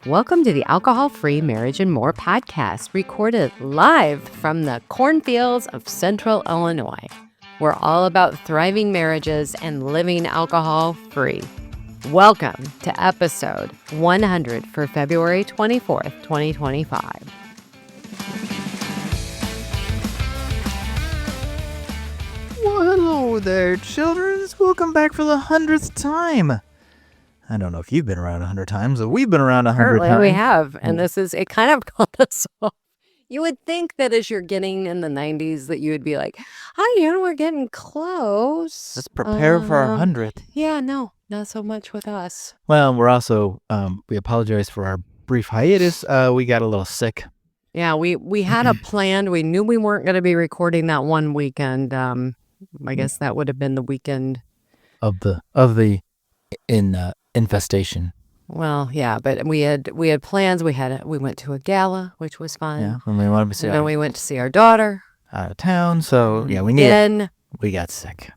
Welcome to the Alcohol-Free Marriage and More podcast, recorded live from the cornfields of Central Illinois. We're all about thriving marriages and living alcohol-free. Welcome to episode 100 for February 24th, 2025. Well, hello there, children. Welcome back for the 100th time. I don't know if you've been around 100 times, but we've been around 100 times. We have, and it kind of caught us off. You would think that as you're getting in the 90s that you would be like, we're getting close. Let's prepare for our 100th. Yeah, no, not so much with us. Well, we're also, we apologize for our brief hiatus. We got a little sick. Yeah, we had a plan. We knew we weren't going to be recording that one weekend. I guess that would have been the weekend of the infestation. Well, yeah, but we had plans. We went to a gala, which was fun. Yeah, and we wanted to see. And then we went to see our daughter out of town. So yeah, we got sick.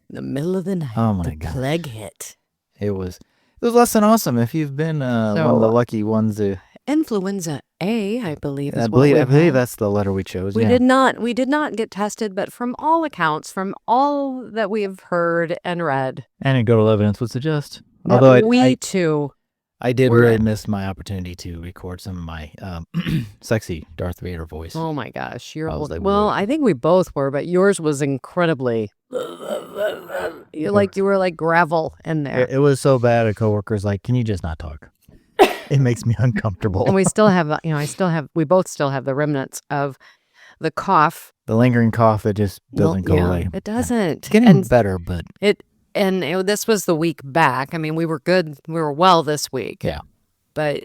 In the middle of the night. Oh my God! The plague hit. It was less than awesome. If you've been one of the lucky ones to influenza A, I believe. I believe that's the letter we chose. We did not get tested, but from all accounts, from all that we have heard and read, anecdotal evidence would suggest. Although I did really miss my opportunity to record some of my sexy Darth Vader voice. Oh my gosh, I think we both were, but yours was incredibly. You were like gravel in there. It was so bad. A coworker's like, "Can you just not talk?" It makes me uncomfortable. And we still have, we both still have the remnants of the cough. The lingering cough that just doesn't go away. It doesn't. It's getting better, but this was the week back. I mean, we were good. We were well this week. Yeah. But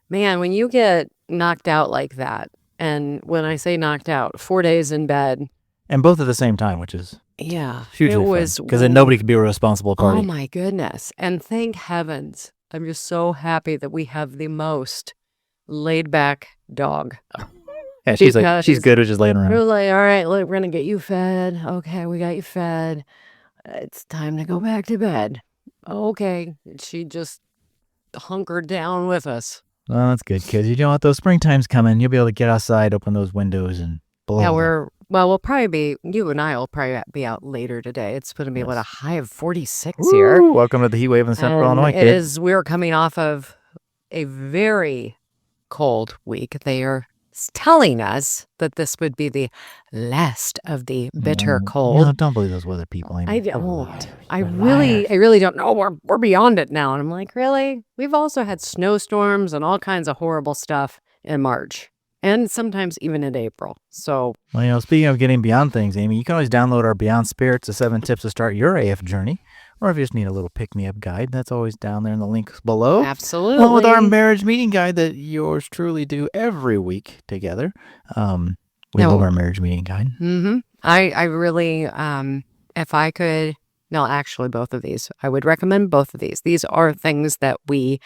man, when you get knocked out like that, and when I say knocked out, 4 days in bed. And both at the same time, which is hugely fun. Because then nobody could be a responsible party. Oh my goodness. And thank heavens. I'm just so happy that we have the most laid back dog. Yeah, she's good at just laying around. We're like, all right, look, we're going to get you fed. Okay, we got you fed. It's time to go back to bed. Okay. She just hunkered down with us. Well, that's good, kids. You know what? Those springtime's coming. You'll be able to get outside, open those windows, and blow. Yeah, we'll probably be, you and I will probably be out later today. It's going to be, a high of 46 here. Welcome to the heat wave in Central Illinois, it is. We're coming off of a very cold week. They are telling us that this would be the last of the bitter cold. Don't believe those weather people. I won't. I really don't know. We're beyond it now. And I'm like, really? We've also had snowstorms and all kinds of horrible stuff in March. And sometimes even in April. So, well, speaking of getting beyond things, Amy, you can always download our Beyond Spirits, the 7 tips to start your AF journey. Or if you just need a little pick-me-up guide, that's always down there in the links below. Absolutely. Well, with our marriage meeting guide that yours truly do every week together. We love our marriage meeting guide. Mm-hmm. I really, if I could, actually both of these. I would recommend both of these. These are things that we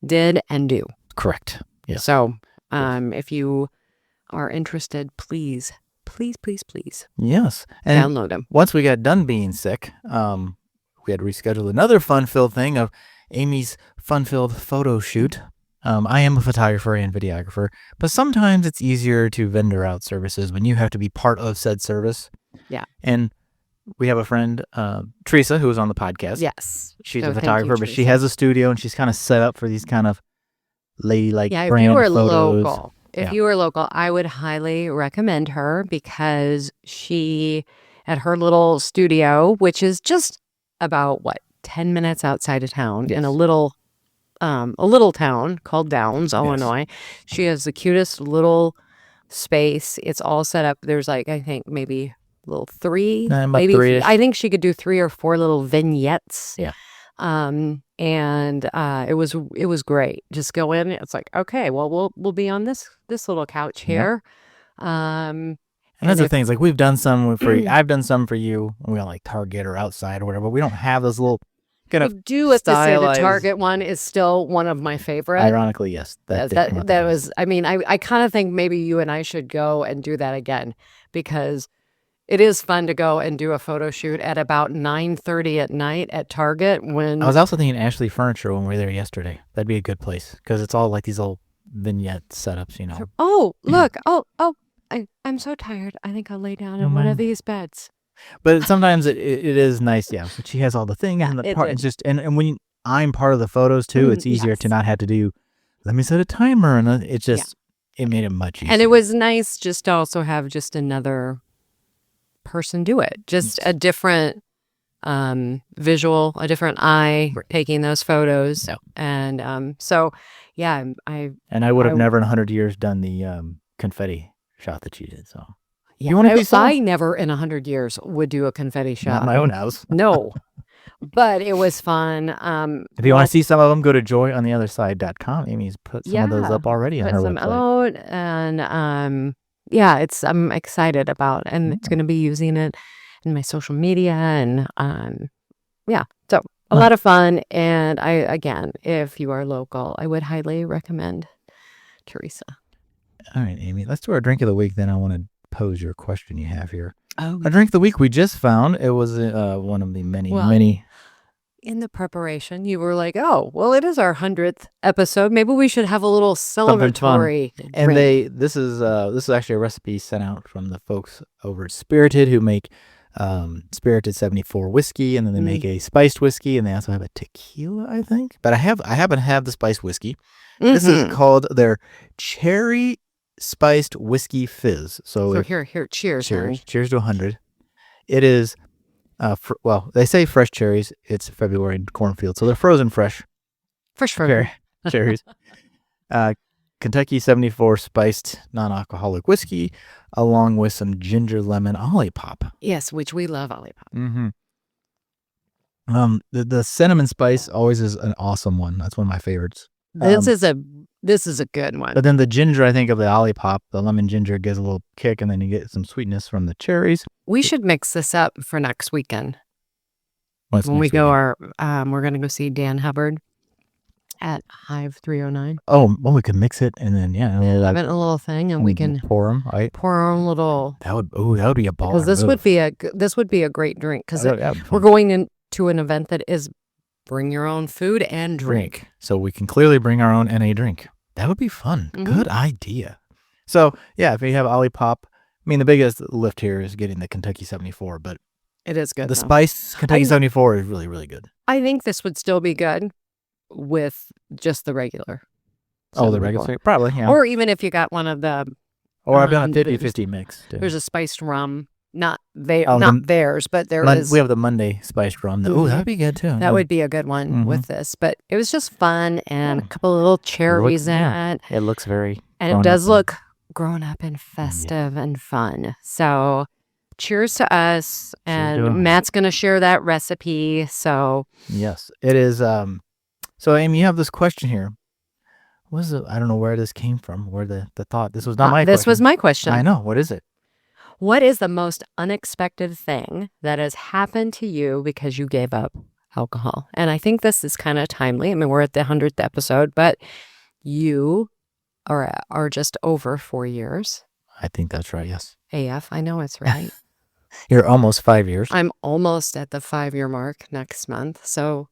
did and do. Correct. Yes. So, if you are interested, please. Yes. And download them. Once we got done being sick, we had to reschedule another fun-filled thing of Amy's fun-filled photo shoot. I am a photographer and videographer, but sometimes it's easier to vendor out services when you have to be part of said service. Yeah. And we have a friend, Teresa, who was on the podcast. Yes. She's a photographer, but she has a studio and she's kind of set up for these kind of ladylike brand photos. If you were local, I would highly recommend her because she, at her little studio, which is just about 10 minutes outside of town in a little town called Downs, Illinois. She has the cutest little space. It's all set up. There's I think maybe three. I think she could do 3 or 4 little vignettes. Yeah. And it was great. Just go in. It's like, okay, well, we'll be on this little couch here. And that's the thing. It's like we've done some for you. I've done some for you. We don't Target or outside or whatever. But we don't have those little kind of. I do have to say the Target one is still one of my favorite. Ironically, yes. That was. I mean, I kind of think maybe you and I should go and do that again because It is fun to go and do a photo shoot at about 9:30 at night at Target when I was also thinking Ashley Furniture when we were there yesterday. That'd be a good place because it's all like these old vignette setups, you know. oh, look. Oh, I'm so tired. I think I'll lay down in one of these beds. But sometimes it is nice, yeah. But she has all the things and the it part. did. It's just and when I'm part of the photos too, it's easier to yes. not have to do. Let me set a timer, and it just it made it much easier. And it was nice just to also have just another person do it, just a different visual, a different eye taking those photos. Yeah. And so, yeah, I would have never in 100 years done the confetti shot that she did. So yeah, you want to be I never in 100 years would do a confetti shot. Not in my own house. No, but it was fun. If you want to see some of them, go to joyontheotherside.com. Amy's put some of those up already on her some website. out, and yeah, I'm excited about, and it's going to be using it in my social media, and yeah, so a lot of fun. And again, if you are local, I would highly recommend Teresa. All right, Amy, let's do our drink of the week. Then I want to pose your question you have here. Oh, a drink of the week we just found. It was one of the many. In the preparation, you were like, "Oh, well, it is our 100th episode. Maybe we should have a little celebratory." And this is actually a recipe sent out from the folks over at Spirited who make Spirited 74 whiskey, and then they make a spiced whiskey, and they also have a tequila, I think. But I happen to have the spiced whiskey. This is called their cherry spiced whiskey fizz. So here, cheers. Cheers to 100. It is. They say fresh cherries. It's February in cornfield, so they're frozen fresh. Fresh cherries. Kentucky 74 spiced non-alcoholic whiskey, along with some ginger lemon Olipop. Yes, which we love Olipop. Mm-hmm. The cinnamon spice always is an awesome one. That's one of my favorites. This is a good one. But then the ginger, I think, of the Olipop, the lemon ginger gives a little kick, and then you get some sweetness from the cherries. We should mix this up for next weekend. When we go we're going to go see Dan Hubbard at Hive 309. Oh, well, we could mix it and then have it a little thing, and we can pour them. Right? Pour our own little. That would be a ball. Because this would be a great drink. Because we're going into an event that is bring your own food and drink. So we can clearly bring our own NA drink. That would be fun. Good idea. So yeah, if you have Olipop, I mean, the biggest lift here is getting the Kentucky 74, but it is good. The spiced Kentucky 74 is really, really good. I think this would still be good with just the regular. Oh, the regular? Probably, yeah. Or even if you got one of the... Or I've done a 50-50 mix, too. There's a spiced rum. Not theirs, but there is... We have the Monday spiced rum. Oh, that'd be good, too. That would be a good one with this. But it was just fun, and a couple of little cherries in it. It looks very... And it does look grown up and festive and fun. So... Cheers to us, and Matt's going to share that recipe, so... Yes, it is, So, Amy, you have this question here. I don't know where this came from, where the thought... This was not my question. This was my question. I know. What is it? What is the most unexpected thing that has happened to you because you gave up alcohol? And I think this is kind of timely. I mean, we're at the 100th episode, but you are just over 4 years. I think that's right, yes. AF, I know it's right. You're almost 5 years. I'm almost at the 5-year mark next month. So,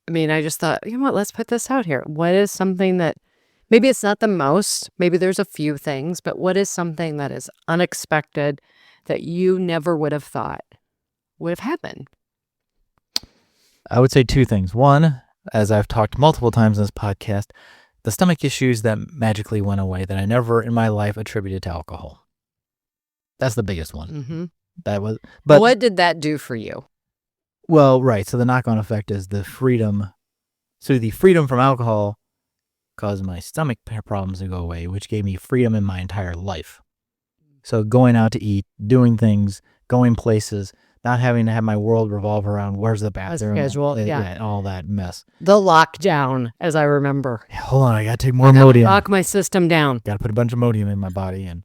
I mean, I just thought, you know what, let's put this out here. What is something that, maybe it's not the most, maybe there's a few things, but what is something that is unexpected that you never would have thought would have happened? I would say two things. One, as I've talked multiple times in this podcast, the stomach issues that magically went away that I never in my life attributed to alcohol. That's the biggest one. Mm-hmm. But what did that do for you? Well, right. So the knock-on effect is the freedom. So the freedom from alcohol caused my stomach problems to go away, which gave me freedom in my entire life. So going out to eat, doing things, going places, not having to have my world revolve around where's the bathroom, schedule, all that mess. The lockdown, as I remember. Hold on, I gotta take more Imodium. Lock my system down. Gotta put a bunch of Imodium in my body, and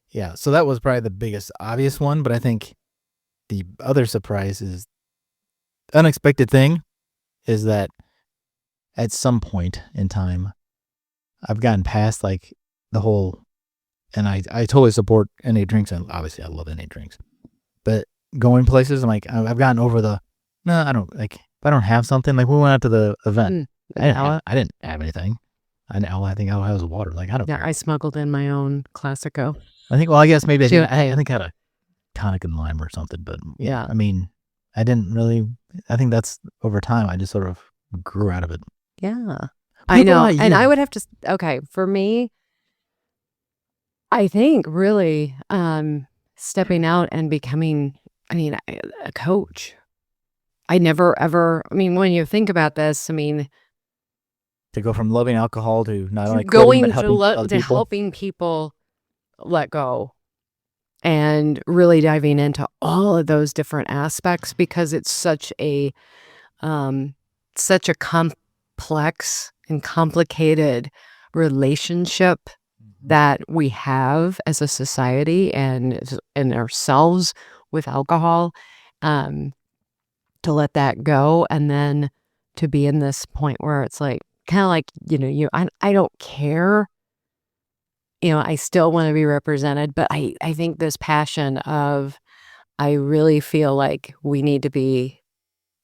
yeah. So that was probably the biggest obvious one. But I think the other surprise is unexpected thing is that at some point in time, I've gotten past like the whole, and I totally support NA drinks, and obviously I love NA drinks. But going places, I'm like, I've gotten over no, I don't, like, if I don't have something, like, we went out to the event. I didn't have anything. I think all I had was water. Like, I don't care. I smuggled in my own Classico. I think, well, I guess maybe I Shoot. think I had a tonic and lime or something. But yeah, I mean, I didn't really, I think that's over time, I just sort of grew out of it. Yeah. I know. And I would have to, okay, for me, I think really stepping out and becoming, I mean, a coach. I never ever, I mean, when you think about this, I mean, to go from loving alcohol to not only going quitting, but helping other people. helping people let go and really diving into all of those different aspects, because it's such a complex and complicated relationship that we have as a society and ourselves with alcohol, to let that go, and then to be in this point where it's like, kind of like, I don't care, I still want to be represented, but I think this passion of, I really feel like we need to be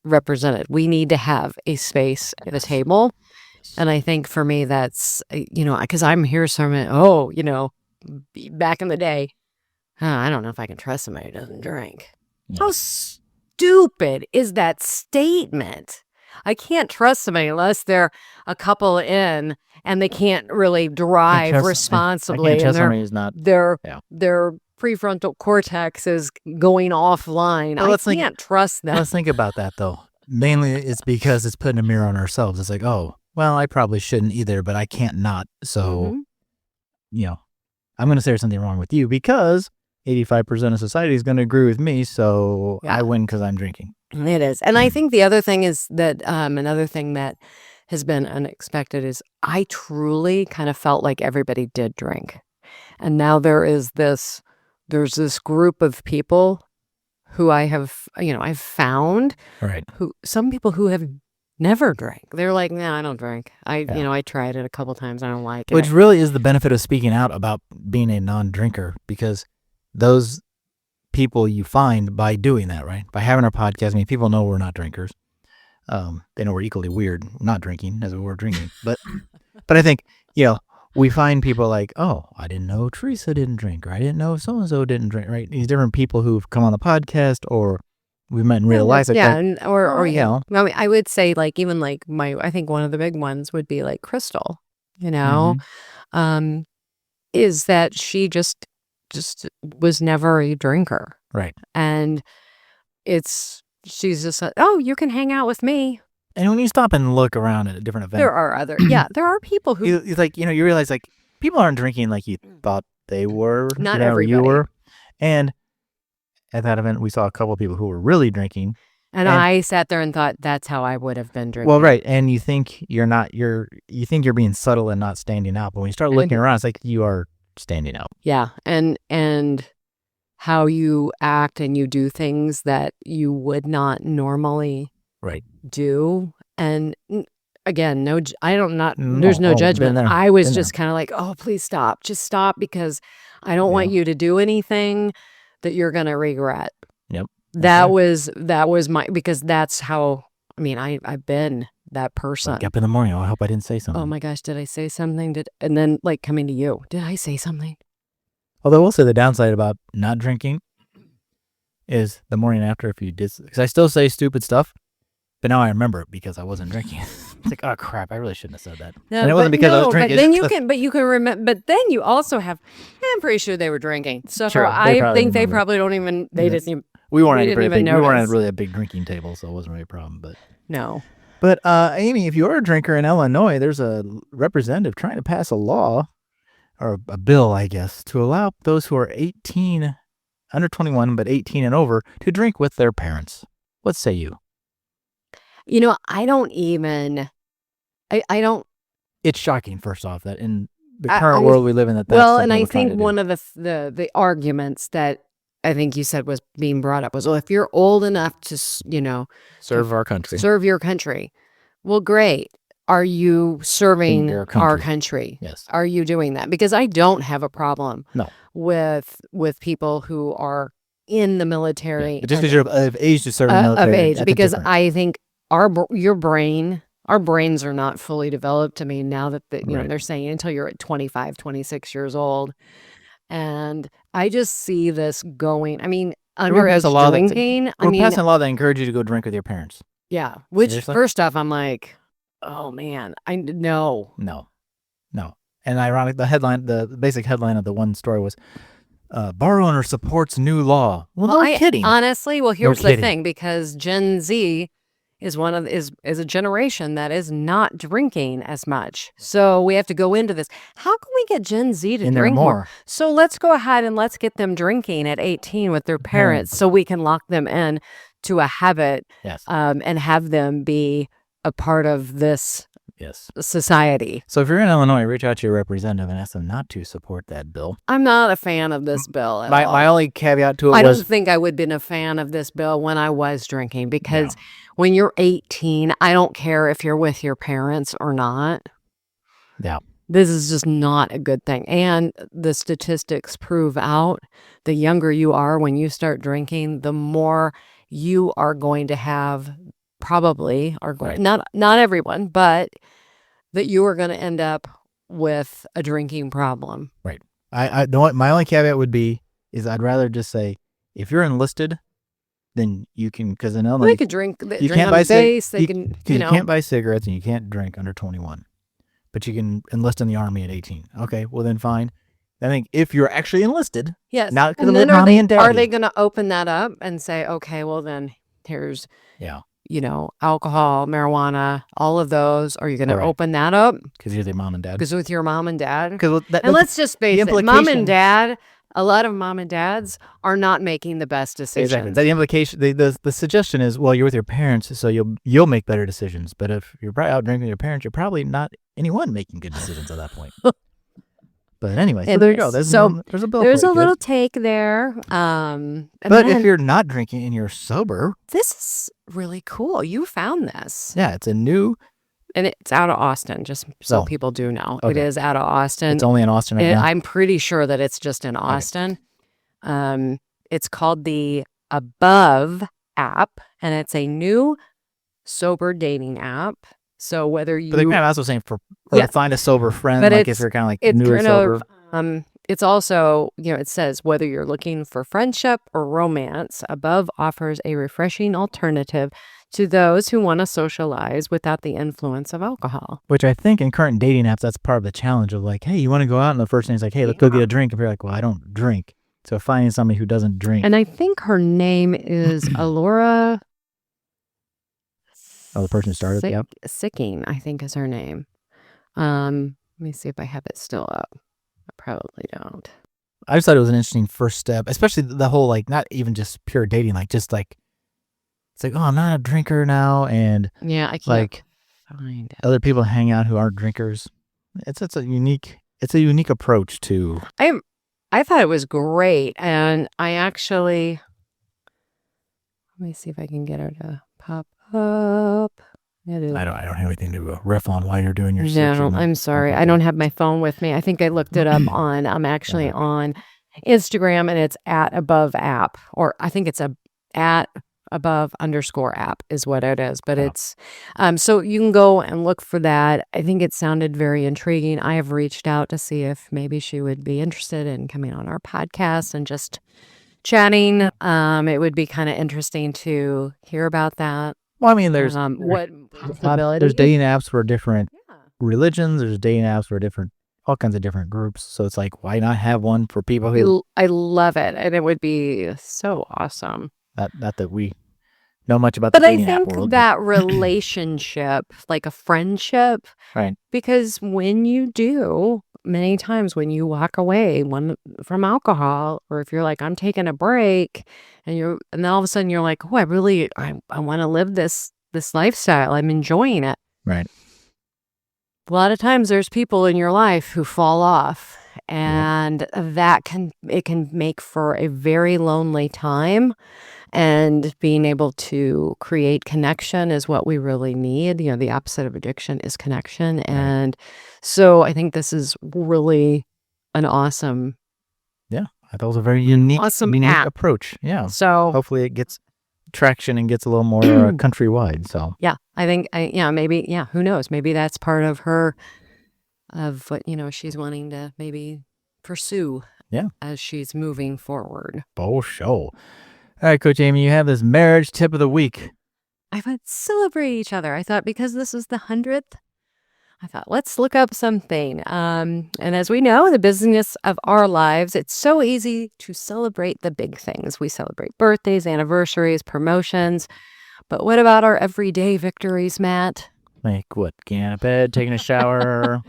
represented. We need to have a space at the table. And I think for me, that's, because I'm here, so back in the day, I don't know if I can trust somebody who doesn't drink. Yeah. How stupid is that statement? I can't trust somebody unless they're a couple in and they can't really drive responsibly. I can't trust somebody who's not. Their prefrontal cortex is going offline. I can't trust them. Let's think about that, though. Mainly it's because it's putting a mirror on ourselves. It's like, oh, well, I probably shouldn't either, but I can't not. So, I'm going to say there's something wrong with you because 85% of society is going to agree with me. So I win because I'm drinking. It is. And I think the other thing is that another thing that has been unexpected is I truly kind of felt like everybody did drink. And now there's this group of people who I have, I've found, right, some people who have never drank. They're like, no, I don't drink. I tried it a couple times. I don't like it. Which really is the benefit of speaking out about being a non-drinker, because those people you find by doing that, right? By having our podcast, I mean, people know we're not drinkers. They know we're equally weird not drinking as we were drinking. But I think, we find people like, oh, I didn't know Teresa didn't drink, or I didn't know so-and-so didn't drink, right? These different people who've come on the podcast, or we've met in real life. Yeah, I mean, I would say, like, even like I think one of the big ones would be like Crystal, is that she just was never a drinker. Right. And she's just like, oh, you can hang out with me. And when you stop and look around at a different event, there are people who you like, you realize, like, people aren't drinking like you thought they were. Not everybody. You were. And at that event, we saw a couple of people who were really drinking. And I sat there and thought, that's how I would have been drinking. Well, right. And you think you're being subtle and not standing out. But when you start looking around, it's like you are standing out. Yeah. And how you act and you do things that you would not normally do. And again, there's no judgment. I was just kind of like, oh, please stop. Just stop, because I don't want you to do anything that you're going to regret. Yep. That was because that's how, I mean, I've been that person. Wake up in the morning. Oh, I hope I didn't say something. Oh my gosh, did I say something? And then, like, coming to you, did I say something? Although I will say the downside about not drinking is the morning after, if you did, because I still say stupid stuff, but now I remember it because I wasn't drinking. It's like, oh crap, I really shouldn't have said that. No, and it wasn't because I was drinking. But you can remember. But then you also have. I'm pretty sure they were drinking. So sure, I think they probably don't even. They didn't even. We weren't at really a big drinking table, so it wasn't really a problem. But no. But Amy, if you're a drinker in Illinois, there's a representative trying to pass a law, or a bill, I guess, to allow those who are under 21 but 18 and over to drink with their parents. What say you? I don't even. I don't. It's shocking, first off, that in the current world we live in, that's and I think one of the arguments that I think you said was being brought up was, well, if you're old enough to, serve our country, serve your country. Well, great. Are you serving our country? Yes. Are you doing that? Because I don't have a problem no. with people who are in the military. But just because you're of age to serve in the military, of age, that's because different. I think our brains are not fully developed. I mean, now that you know, Right. they're saying until you're at 25, 26 years old. And I just see this going, I mean, We're passing a underage law drinking. I we're mean, passing a law that encourages you to go drink with your parents. yeah, which Seriously? first off, I'm like, oh man, no. No. And ironic, the basic headline of the one story was, bar owner supports new law. Well, no kidding. Honestly, well, here's the kidding. thing, because Gen Z is is a generation that is not drinking as much. So we have to go into this. How can we get Gen Z to In there drink more? more. So let's go ahead and let's get them drinking at 18 with their parents, so we can lock them in to a habit, Yes. and have them be a part of this society. So if you're in Illinois, reach out to your representative and ask them not to support that bill. I'm not a fan of this bill at all. My only caveat to it I was, don't think I would have been a fan of this bill when I was drinking, because when you're 18, I don't care if you're with your parents or not. Yeah. This is just not a good thing. And the statistics prove out, the younger you are when you start drinking, the more you are going to have, probably, are going, not everyone, but that you are going to end up with a drinking problem. Right. My only caveat would be is I'd rather just say, if you're enlisted, then you can, because in Illinois, They could drink. you can't buy base. They can, you can't buy cigarettes and you can't drink under 21, but you can enlist in the Army at 18. Okay, well then fine. I think if you're actually enlisted, yes, not because and of then mommy and daddy. Are they going to open that up and say, okay, well then here's, you know, alcohol, marijuana, all of those? Are you going to open that up? Because you're their mom and dad. Because with your mom and dad. And let's just face it, mom and dad. A lot of mom and dads are not making the best decisions. Exactly. The implication, the suggestion is, well, you're with your parents, so you'll make better decisions. But if you're out drinking with your parents, you're probably not anyone making good decisions at that point. But anyway, so there you go. There's a bill. There's a little take there. But if you're not drinking and you're sober, this is really cool. You found this. Yeah, it's a new. And it's out of Austin, just so people do know. Okay. It is out of Austin. It's only in Austin right now? I'm pretty sure that it's just in Austin. Okay. It's called the Above app, and it's a new sober dating app. So whether you... But they're kind of also saying for find a sober friend, but like if you're kind of like new or sober. It's also, you know, it says whether you're looking for friendship or romance, Above offers a refreshing alternative to those who want to socialize without the influence of alcohol. Which I think in current dating apps, that's part of the challenge of like, hey, you want to go out? And the first thing is like, hey, let's go get a drink. And you're like, well, I don't drink. So finding somebody who doesn't drink. And I think her name is Alora. Oh, the person who started? Yep. Sicking, I think is her name. Let me see if I have it still up. I probably don't. I just thought it was an interesting first step, especially the whole, like, not even just pure dating, like, just like, it's like, oh, I'm not a drinker now, and yeah, I can't like find it. Other people hang out who aren't drinkers. It's a unique approach to. I thought it was great, and I actually, let me see if I can get her to pop up. I don't have anything to riff on while you're doing your No, I'm sorry. I don't have my phone with me. I think I looked it up on, I'm actually on Instagram, and it's at Above app, or I think it's at Above_app is what it is, but it's, so you can go and look for that. I think it sounded very intriguing. I have reached out to see if maybe she would be interested in coming on our podcast and just chatting. It would be kind of interesting to hear about that. Well, I mean, there's there's dating apps for different religions. There's dating apps for all kinds of different groups. So it's like, why not have one for people who? I love it, and it would be so awesome. Not that we know much about the dating app world. But I think that relationship, like a friendship, right? Because when you do, many times when you walk away from alcohol, or if you're like, I'm taking a break, and then all of a sudden you're like, oh, I want to live this lifestyle. I'm enjoying it. Right. A lot of times there's people in your life who fall off, and that can make for a very lonely time. And being able to create connection is what we really need. You know, the opposite of addiction is connection. Right. And so I think this is really an awesome I thought it was a very unique app. approach. Yeah. So hopefully it gets traction and gets a little more countrywide. So yeah, I think maybe who knows? Maybe that's part of her of what she's wanting to maybe pursue. Yeah. As she's moving forward. Oh, show. All right, Coach Amy, you have this marriage tip of the week. I would celebrate each other. I thought because this is the 100th, I thought, let's look up something. And as we know, in the business of our lives, it's so easy to celebrate the big things. We celebrate birthdays, anniversaries, promotions. But what about our everyday victories, Matt? Like what? Getting out of bed, taking a shower,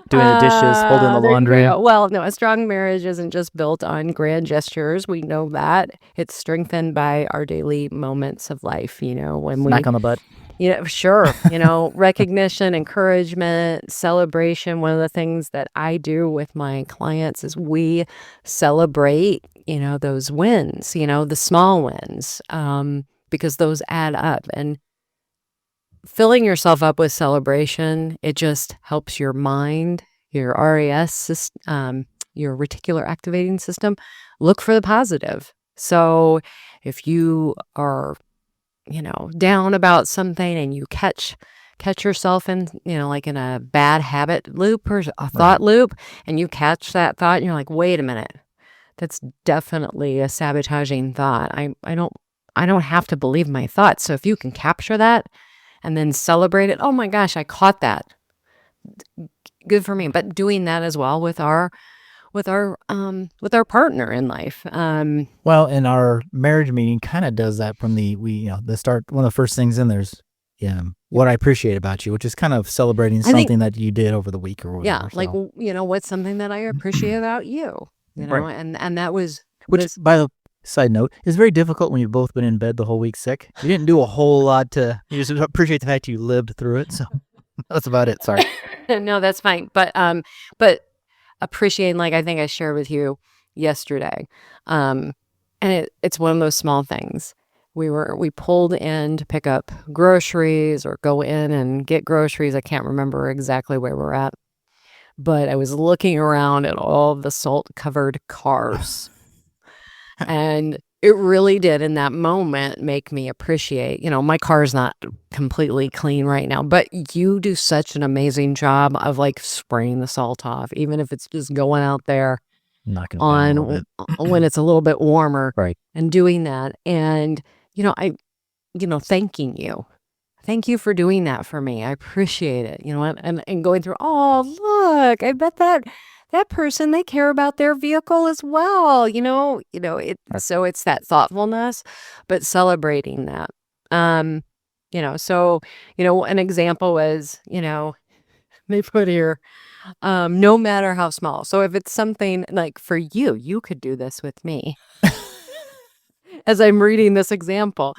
doing the dishes, folding the laundry. Well, no, a strong marriage isn't just built on grand gestures. We know that. It's strengthened by our daily moments of life, when Smack on the butt. Sure. Recognition, encouragement, celebration. One of the things that I do with my clients is we celebrate, those wins, the small wins, because those add up. And filling yourself up with celebration, it just helps your mind, your RAS, your reticular activating system, look for the positive. So if you are, down about something and you catch yourself in, like in a bad habit loop or a thought loop, and you catch that thought and you're like, wait a minute, that's definitely a sabotaging thought. I don't have to believe my thoughts. So if you can capture that and then celebrate it, oh my gosh, I caught that. Good for me. But doing that as well with our partner in life. Well, in our marriage meeting kind of does that from the start. One of the first things in there's what I appreciate about you, which is kind of celebrating something that you did over the week or whatever. Yeah, like what's something that I appreciate about you, right. and that was by the side note, is very difficult when you've both been in bed the whole week sick. You didn't do a whole lot you just appreciate the fact you lived through it. So that's about it. Sorry. No, that's fine. But appreciating, like I think I shared with you yesterday, and it's one of those small things. We pulled in to pick up groceries or go in and get groceries. I can't remember exactly where we're at, but I was looking around at all of the salt-covered cars. And it really did in that moment make me appreciate, my car's not completely clean right now, but you do such an amazing job of like spraying the salt off, even if it's just going out there on when it's a little bit warmer, right? And doing that. And, thanking you. Thank you for doing that for me. I appreciate it. And going through, oh, look, I bet that person, they care about their vehicle as well. So it's that thoughtfulness, but celebrating that. So, an example was, they put here, no matter how small. So if it's something like for you could do this with me. As I'm reading this example,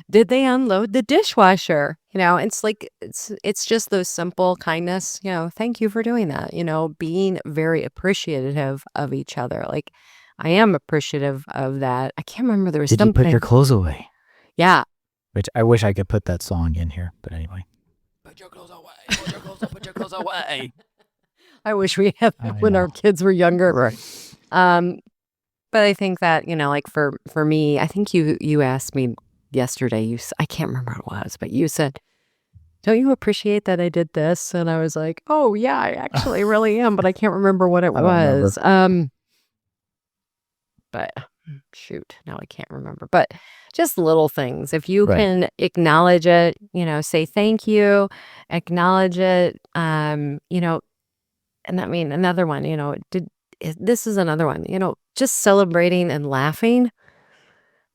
did they unload the dishwasher? It's like, it's just those simple kindness, thank you for doing that, being very appreciative of each other. Like I am appreciative of that. I can't remember, there was something. Did you put your clothes away? Yeah. Which I wish I could put that song in here, but anyway. Put your clothes away, put your clothes up, put your clothes away. I wish we had that when our kids were younger. Right. But I think that, like for me, I think you asked me yesterday, I can't remember what it was, but you said, don't you appreciate that I did this? And I was like, oh yeah, I actually really am, but I can't remember what it was. But shoot, now I can't remember. But just little things. If you can acknowledge it, say thank you, acknowledge it, and I mean, another one, this is another one, just celebrating and laughing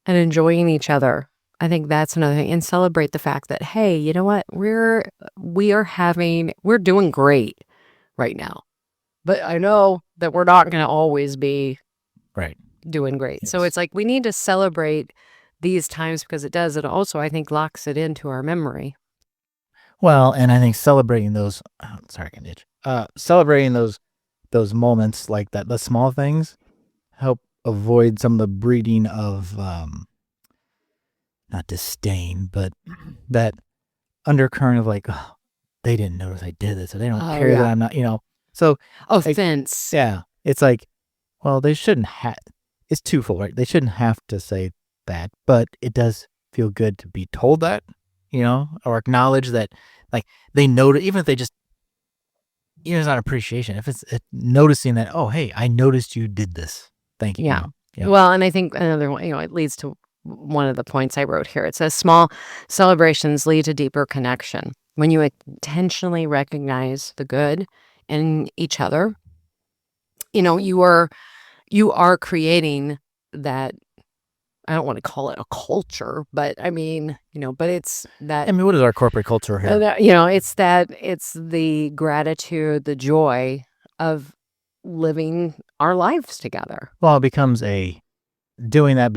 and enjoying each other. I think that's another thing. And celebrate the fact that, hey, you know what? We're doing great right now. But I know that we're not going to always be doing great. Yes. So it's like we need to celebrate these times because it also, I think, locks it into our memory. Well, and I think celebrating those, celebrating those moments like that, the small things, help avoid some of the breeding of, not disdain, but that undercurrent of like, oh, they didn't notice I did this, or they don't care that I'm not, So offense. It's like, well, they shouldn't have. it's twofold, right? They shouldn't have to say that, but it does feel good to be told that, or acknowledge that, like, they know, even if they just, it's not appreciation. If it's noticing that, oh, hey, I noticed you did this. Thank you. Yeah. Yeah. Well, and I think another one, it leads to one of the points I wrote here. It says small celebrations lead to deeper connection. When you intentionally recognize the good in each other, you are creating that. I don't want to call it a culture, but I mean, but it's that. I mean, what is our corporate culture here? It's the gratitude, the joy of living our lives together. Well, doing that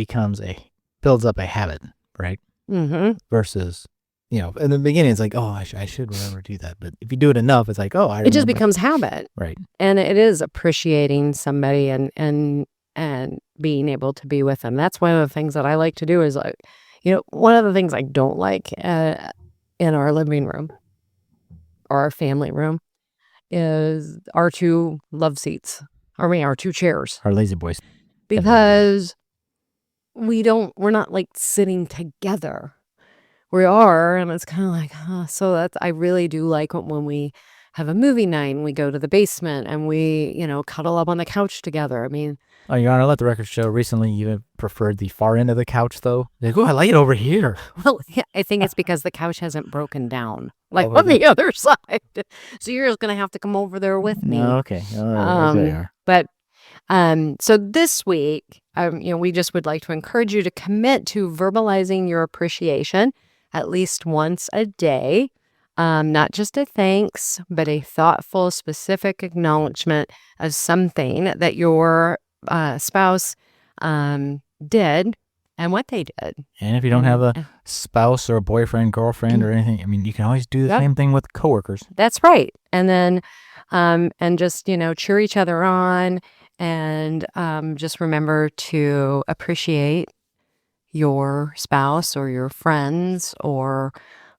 builds up a habit, right? Mm-hmm. Versus, in the beginning, it's like, oh, I should remember to do that. But if you do it enough, it's like, oh, I remember. It just becomes habit. Right. And it is appreciating somebody and being able to be with them. That's one of the things that I like to do is one of the things I don't like in our living room or our family room is our two love seats. Our two chairs. Our lazy boys. Because we're not like sitting together. We are, and it's kind of like, so I really do like when we have a movie night and we go to the basement and we, cuddle up on the couch together. I mean, oh, Your Honor, let the record show recently you preferred the far end of the couch, though. Like, oh, I like it over here. Well, yeah, I think it's because the couch hasn't broken down, like on the other side. So you're just going to have to come over there with me. Okay. There. But so this week, we just would like to encourage you to commit to verbalizing your appreciation at least once a day. Not just a thanks, but a thoughtful, specific acknowledgement of something that your spouse did and what they did. And if you don't have a spouse or a boyfriend, girlfriend, or anything, I mean, you can always do the same thing with coworkers. That's right. And then, and just, cheer each other on and just remember to appreciate your spouse or your friends or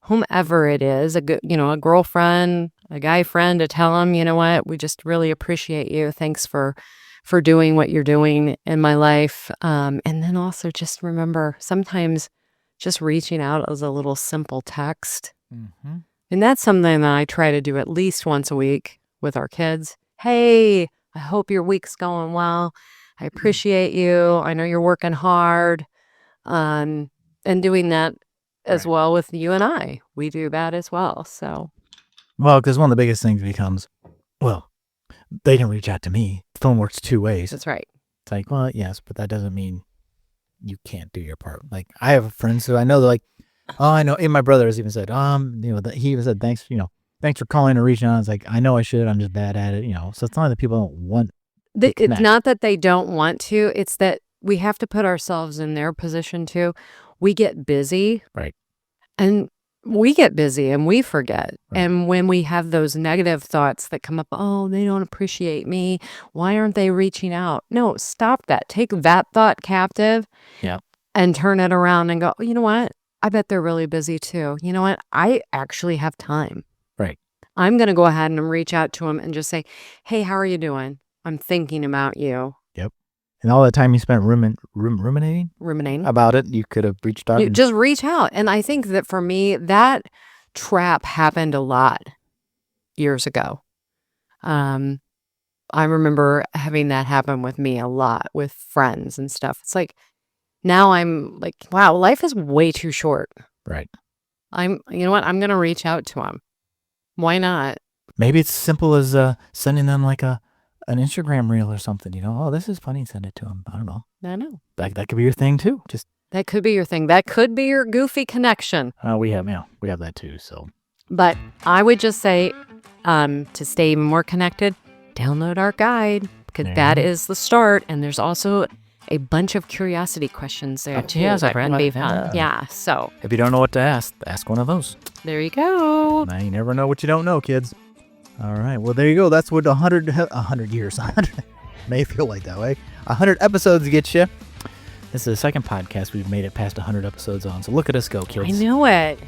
whomever it is, a girlfriend, a guy friend, to tell them, you know what, we just really appreciate you. Thanks for doing what you're doing in my life. And then also just remember, sometimes just reaching out as a little simple text. Mm-hmm. And that's something that I try to do at least once a week with our kids. Hey, I hope your week's going well. I appreciate you. I know you're working hard. And doing that as well with you and I. We do that as well. So, well, because one of the biggest things becomes, well, they didn't reach out to me. The phone works two ways. That's right. It's like, well, yes, but that doesn't mean you can't do your part. Like, I have friends who I know, they're like, oh, I know. And my brother has even said, he even said, thanks for calling or reaching out. It's like, I know I should. I'm just bad at it. So it's not that people don't want. It's not that they don't want to. It's that we have to put ourselves in their position too. We get busy. Right. And we get busy and we forget. Right. And when we have those negative thoughts that come up, oh, they don't appreciate me. Why aren't they reaching out? No, stop that. Take that thought captive. Yeah. And turn it around and go, you know what? I bet they're really busy too. You know what? I actually have time. Right. I'm going to go ahead and reach out to them and just say, hey, how are you doing? I'm thinking about you. Yep. And all that time you spent ruminating about it, you could have reached out. Just reach out. And I think that for me, that trap happened a lot years ago. I remember having that happen with me a lot with friends and stuff. It's like, now I'm like, wow, life is way too short. Right. You know what? I'm going to reach out to them. Why not? Maybe it's simple as sending them like an Instagram reel or something, oh, this is funny, send it to them. I don't know. I know. That could be your thing too. That could be your thing. That could be your goofy connection. We have that too, so. But I would just say, to stay even more connected, download our guide, because that is the start. And there's also a bunch of curiosity questions there too. Yes, that can be fun. Yeah, so. If you don't know what to ask one of those. There you go. Now you never know what you don't know, kids. All right. Well, there you go. That's what 100 years, 100 may feel like that way. 100 episodes get you. This is the second podcast we've made it past 100 episodes on. So look at us go, kids. I knew it.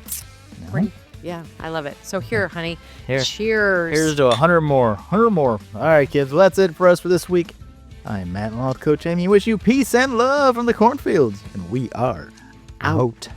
No? Yeah, I love it. So here, honey. Here. Cheers. Here's to 100 more. 100 more. All right, kids. Well, that's it for us for this week. I'm Matt, Coach Amy. Wish you peace and love from the cornfields. And we are out.